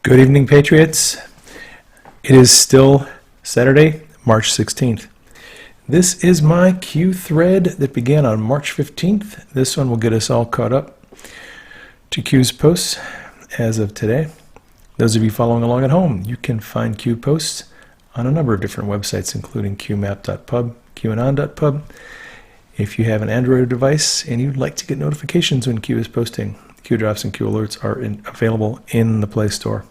Good evening, Patriots. It is still Saturday, March 16th. This is my Q thread that began on March 15th. This one will get us all caught up to Q's posts as of today. Those of you following along at home, you can find Q posts on a number of different websites, including qmap.pub, qanon.pub. If you have an Android device and you'd like to get notifications when Q is posting, Q drops and Q alerts are available in the Play Store.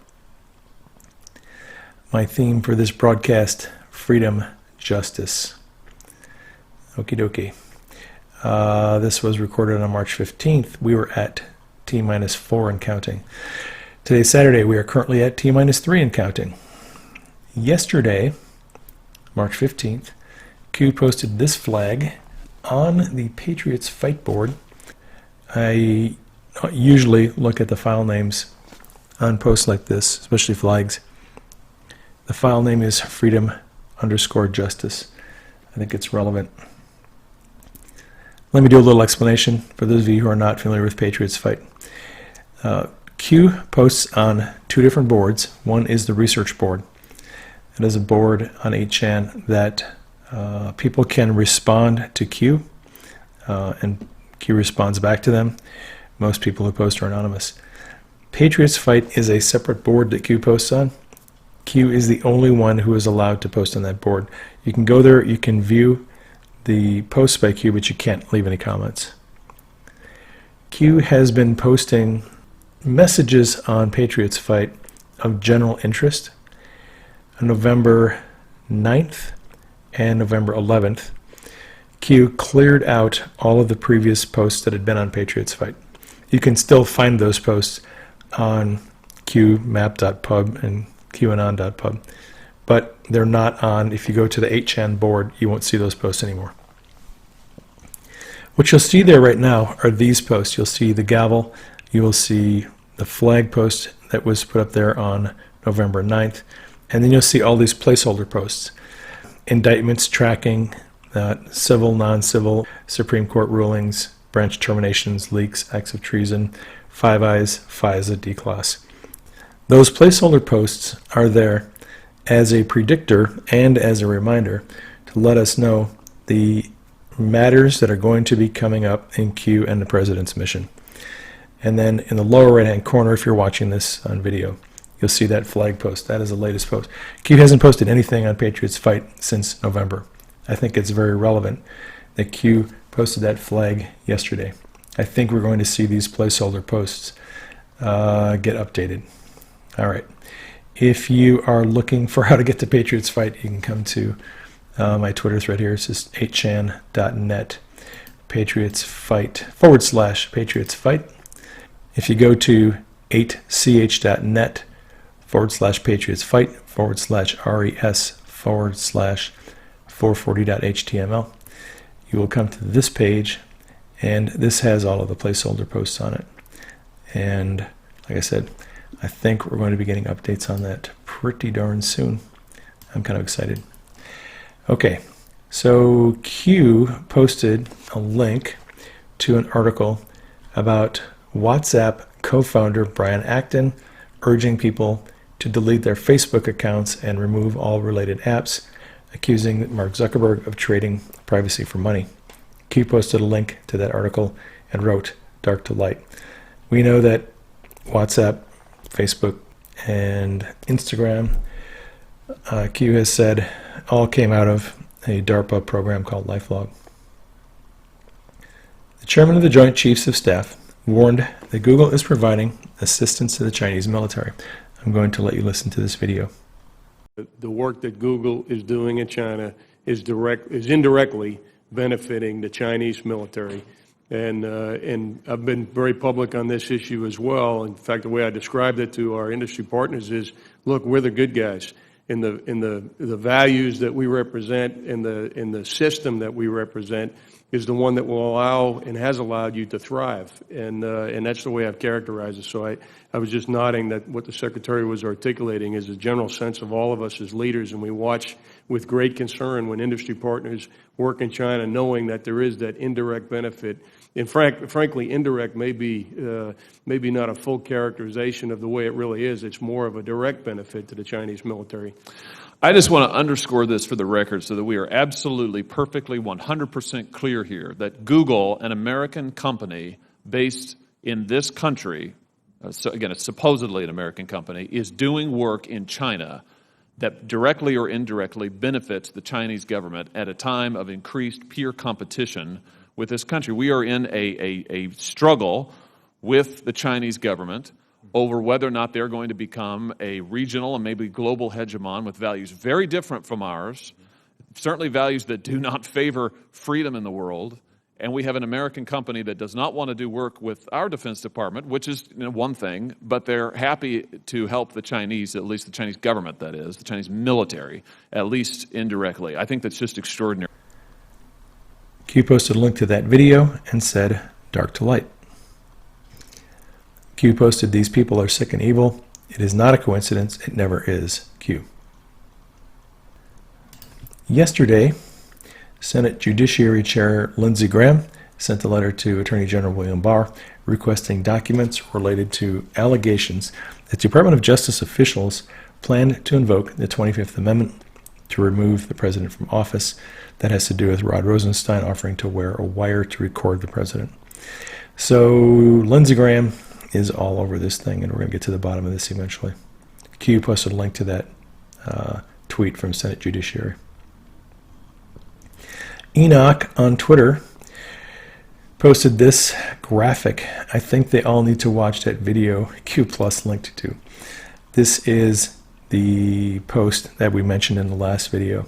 My theme for this broadcast, freedom, justice. Okie dokie. This was recorded on March 15th. We were at T-4 and counting. Today's Saturday. We are currently at T-3 and counting. Yesterday, March 15th, Q posted this flag on the Patriots Fight board. I usually look at the file names on posts like this, especially flags. The file name is freedom_justice. I think it's relevant. Let me do a little explanation for those of you who are not familiar with Patriots Fight. Q posts on two different boards. One is the research board. It is a board on 8chan that people can respond to Q, and Q responds back to them. Most people who post are anonymous. Patriots Fight is a separate board that Q posts on. Q is the only one who is allowed to post on that board. You can go there, you can view the posts by Q, but you can't leave any comments. Q has been posting messages on Patriots Fight of general interest. On November 9th and November 11th, Q cleared out all of the previous posts that had been on Patriots Fight. You can still find those posts on qmap.pub and qanon.pub, but they're not on. If you go to the 8chan board, you won't see those posts anymore. What you'll see there right now are these posts. You'll see the gavel, you will see the flag post that was put up there on November 9th, and then you'll see all these placeholder posts. Indictments tracking civil, non-civil, Supreme Court rulings, branch terminations, leaks, acts of treason, Five Eyes, FISA, D-Class. Those placeholder posts are there as a predictor and as a reminder to let us know the matters that are going to be coming up in Q and the President's mission. And then in the lower right-hand corner, if you're watching this on video, you'll see that flag post. That is the latest post. Q hasn't posted anything on Patriots Fight since November. I think it's very relevant that Q posted that flag yesterday. I think we're going to see these placeholder posts get updated. All right. If you are looking for how to get to Patriots Fight, you can come to my Twitter thread here. It's just 8chan.net Patriots Fight /Patriots Fight. If you go to 8ch.net /Patriots Fight /res /440.html, you will come to this page, and this has all of the placeholder posts on it. And like I said, I think we're going to be getting updates on that pretty darn soon. I'm kind of excited. Okay, so Q posted a link to an article about WhatsApp co-founder Brian Acton urging people to delete their Facebook accounts and remove all related apps, accusing Mark Zuckerberg of trading privacy for money. Q posted a link to that article and wrote, "Dark to light." We know that WhatsApp, Facebook, and Instagram, Q has said, all came out of a DARPA program called LifeLog. The chairman of the Joint Chiefs of Staff warned that Google is providing assistance to the Chinese military. I'm going to let you listen to this video. The work that Google is doing in China is indirectly benefiting the Chinese military. And I've been very public on this issue as well. In fact, the way I described it to our industry partners is, look, we're the good guys. the values that we represent, in the system that we represent, is the one that will allow and has allowed you to thrive. And that's the way I've characterized it. So I was just nodding that what the Secretary was articulating is a general sense of all of us as leaders, and we watch with great concern when industry partners work in China, knowing that there is that indirect benefit. And frankly, indirect may be not a full characterization of the way it really is. It's more of a direct benefit to the Chinese military. I just want to underscore this for the record so that we are absolutely, perfectly, 100% clear here that Google, an American company based in this country, so again, it's supposedly an American company, is doing work in China that directly or indirectly benefits the Chinese government at a time of increased peer competition with this country. We are in a struggle with the Chinese government over whether or not they're going to become a regional and maybe global hegemon with values very different from ours, certainly values that do not favor freedom in the world. And we have an American company that does not want to do work with our Defense Department, which is one thing, but they're happy to help the Chinese, at least the Chinese government, that is, the Chinese military, at least indirectly. I think that's just extraordinary. Q posted a link to that video and said, "Dark to light." Q posted, "These people are sick and evil. It is not a coincidence. It never is." Q. Yesterday, Senate Judiciary Chair Lindsey Graham sent a letter to Attorney General William Barr requesting documents related to allegations that Department of Justice officials planned to invoke the 25th Amendment to remove the president from office. That has to do with Rod Rosenstein offering to wear a wire to record the president. So Lindsey Graham is all over this thing, and we're going to get to the bottom of this eventually. Q posted a link to that tweet from Senate Judiciary. Enoch on Twitter posted this graphic. I think they all need to watch that video Q Plus linked to. This is the post that we mentioned in the last video.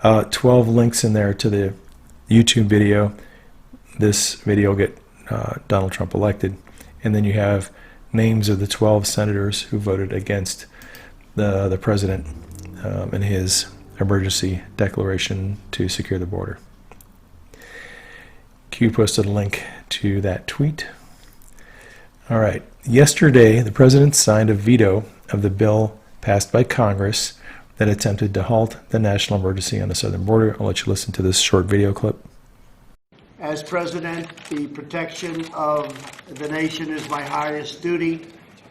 12 links in there to the YouTube video. This video will get Donald Trump elected. And then you have names of the 12 senators who voted against the president in his emergency declaration to secure the border. Q posted a link to that tweet. All right. Yesterday, the president signed a veto of the bill passed by Congress that attempted to halt the national emergency on the southern border. I'll let you listen to this short video clip. As president, the protection of the nation is my highest duty.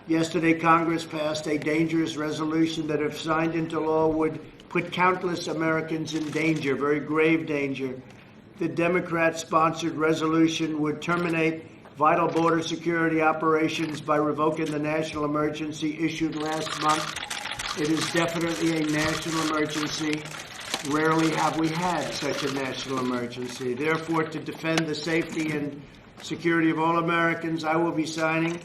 Yesterday, Congress passed a dangerous resolution that, if signed into law, would put countless Americans in danger, very grave danger. The Democrat-sponsored resolution would terminate vital border security operations by revoking the national emergency issued last month. It is definitely a national emergency. Rarely have we had such a national emergency. Therefore, to defend the safety and security of all Americans, I will be signing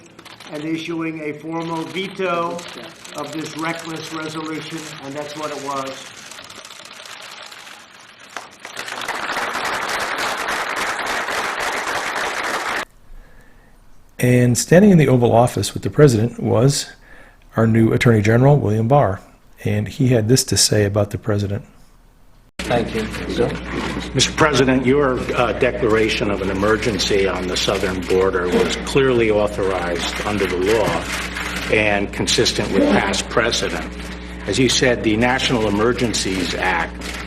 and issuing a formal veto of this reckless resolution, and that's what it was. And standing in the Oval Office with the president was our new Attorney General, William Barr. And he had this to say about the president. Thank you. Sir? Mr. President, your declaration of an emergency on the southern border was clearly authorized under the law and consistent with past precedent. As you said, the National Emergencies Act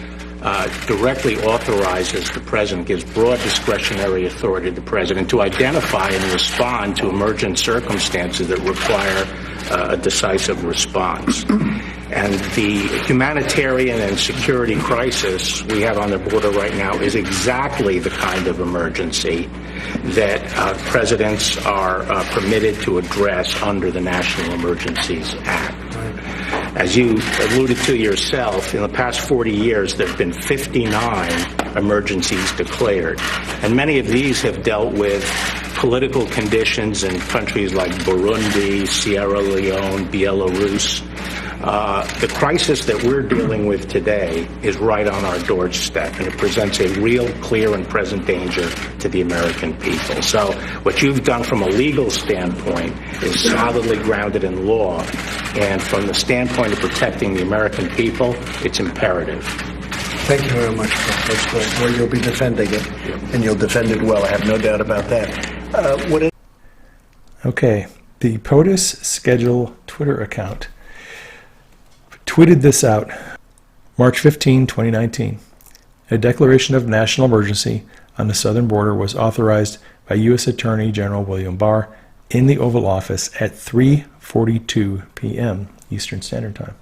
directly authorizes the president, gives broad discretionary authority to the president to identify and respond to emergent circumstances that require a decisive response. And the humanitarian and security crisis we have on the border right now is exactly the kind of emergency that presidents are permitted to address under the National Emergencies Act. As you alluded to yourself, in the past 40 years, there have been 59 emergencies declared. And many of these have dealt with political conditions in countries like Burundi, Sierra Leone, Belarus. The crisis that we're dealing with today is right on our doorstep, and it presents a real, clear, and present danger to the American people. So what you've done from a legal standpoint is solidly grounded in law, and from the standpoint of protecting the American people, it's imperative. Thank you very much, Paul. That's great. Well, you'll be defending it, and you'll defend it well. I have no doubt about that. Okay, the POTUS Schedule Twitter account tweeted this out March 15, 2019. A declaration of national emergency on the southern border was authorized by U.S. Attorney General William Barr in the Oval Office at 3:42 p.m. Eastern Standard Time.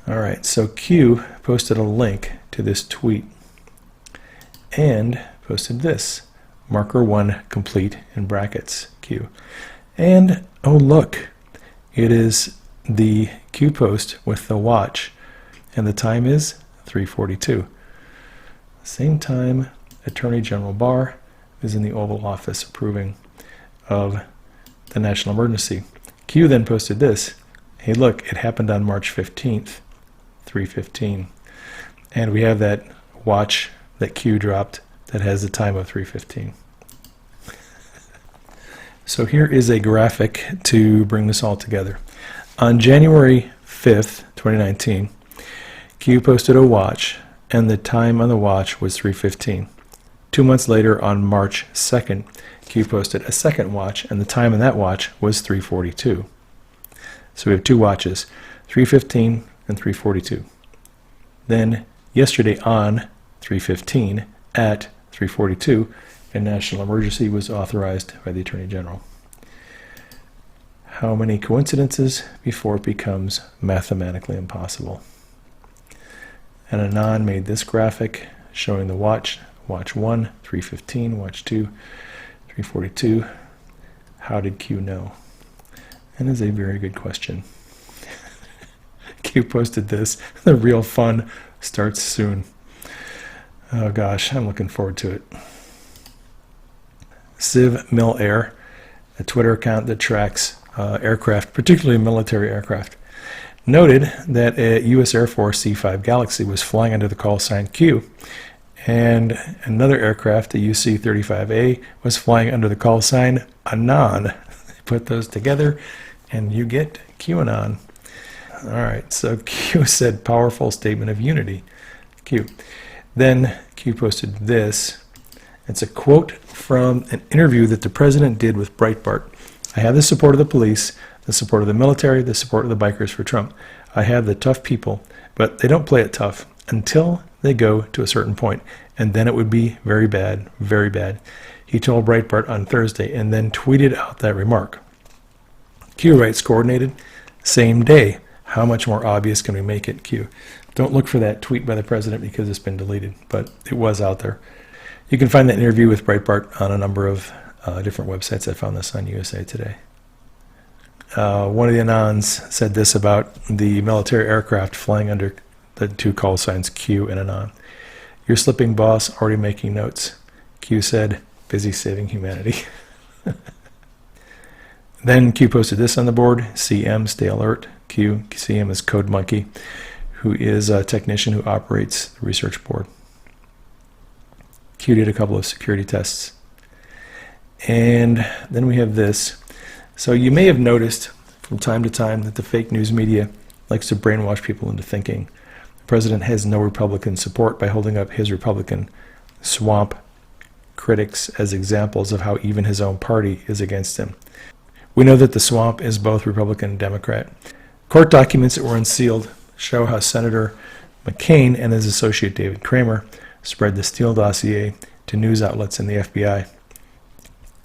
All right, so Q posted a link to this tweet and posted this, marker 1 complete in brackets, Q. And, oh look, it is the Q post with the watch, and the time is 3:42. Same time Attorney General Barr is in the Oval Office approving of the national emergency. Q then posted this, hey look, it happened on March 15th, 3:15. And we have that watch that Q dropped that has the time of 3:15. So here is a graphic to bring this all together. On January 5th, 2019, Q posted a watch, and the time on the watch was 3:15. 2 months later, on March 2nd, Q posted a second watch, and the time on that watch was 3:42. So we have two watches, 3:15 and 3:42. Then yesterday on 3:15 at 3:42, a national emergency was authorized by the Attorney General. How many coincidences before it becomes mathematically impossible? And Anon made this graphic showing the watch 1, 3:15, watch 2, 3:42. How did Q know? And it's a very good question. Q posted this. The real fun starts soon. Oh gosh, I'm looking forward to it. Civ Mil Air, a Twitter account that tracks aircraft, particularly military aircraft, noted that a U.S. Air Force C-5 Galaxy was flying under the call sign Q, and another aircraft, the UC-35A, was flying under the call sign Anon. Put those together, and you get QAnon. All right, so Q said, powerful statement of unity. Q. Then Q posted this. It's a quote from an interview that the president did with Breitbart. I have the support of the police, the support of the military, the support of the bikers for Trump. I have the tough people, but they don't play it tough until they go to a certain point, and then it would be very bad, very bad. He told Breitbart on Thursday and then tweeted out that remark. Q writes, coordinated, same day. How much more obvious can we make it, Q? Don't look for that tweet by the president because it's been deleted, but it was out there. You can find that interview with Breitbart on a number of different websites. I found this on USA Today. One of the Anons said this about the military aircraft flying under the two call signs Q and Anon. You're slipping, boss, already making notes. Q said, busy saving humanity. Then Q posted this on the board, CM, stay alert. Q, CM is Code Monkey, who is a technician who operates the research board. Q did a couple of security tests. And then we have this. So you may have noticed from time to time that the fake news media likes to brainwash people into thinking the president has no Republican support by holding up his Republican swamp critics as examples of how even his own party is against him. We know that the swamp is both Republican and Democrat. Court documents that were unsealed show how Senator McCain and his associate David Kramer spread the Steele dossier to news outlets in the FBI.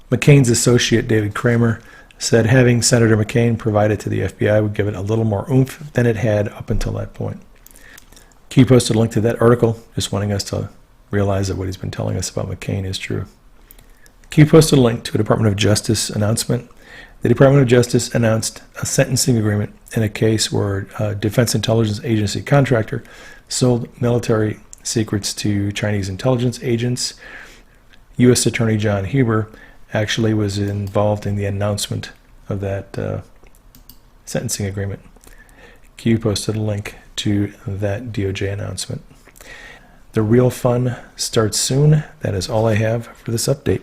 McCain's associate David Kramer said having Senator McCain provide it to the FBI would give it a little more oomph than it had up until that point. Q posted a link to that article, just wanting us to realize that what he's been telling us about McCain is true. Q posted a link to a Department of Justice announcement. The Department of Justice announced a sentencing agreement in a case where a Defense Intelligence Agency contractor sold military secrets to Chinese intelligence agents. U.S. Attorney John Huber actually was involved in the announcement of that sentencing agreement. Q posted a link to that DOJ announcement. The real fun starts soon. That is all I have for this update.